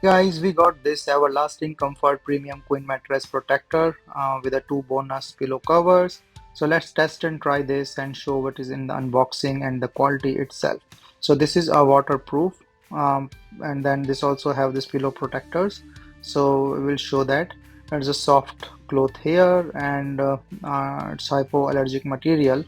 Guys, we got this everlasting comfort premium queen mattress protector with the two bonus pillow covers. So let's test and try this and show what is in the unboxing and the quality itself. So this is a waterproof, and then this also have this pillow protectors. So we will show that. There's a soft cloth here, and it's hypoallergenic material.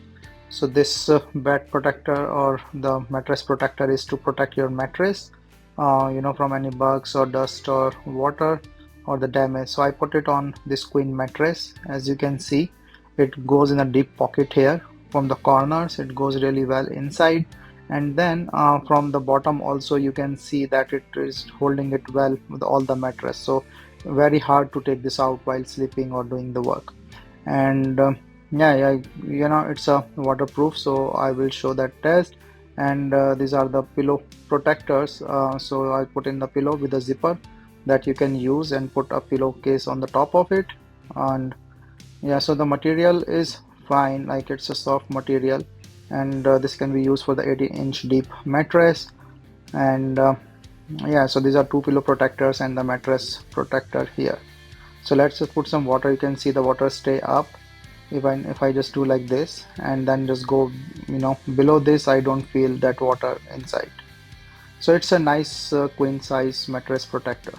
So this bed protector or the mattress protector is to protect your mattress, from any bugs or dust or water or the damage. So I put it on this queen mattress. As you can see, it goes in a deep pocket here. From the corners, it goes really well inside, and then from the bottom also you can see that it is holding it well with all the mattress. So very hard to take this out while sleeping or doing the work. And yeah, it's a waterproof, so I will show that test. And these are the pillow protectors. So I put in the pillow with a zipper that you can use and put a pillowcase on the top of it. And yeah, so the material is fine, like it's a soft material, and this can be used for the 18-inch deep mattress. And yeah, so these are two pillow protectors and the mattress protector here. So let's just put some water. You can see the water stay up. If I just do like this and then just go, below this, I don't feel that water inside. So it's a nice queen size mattress protector.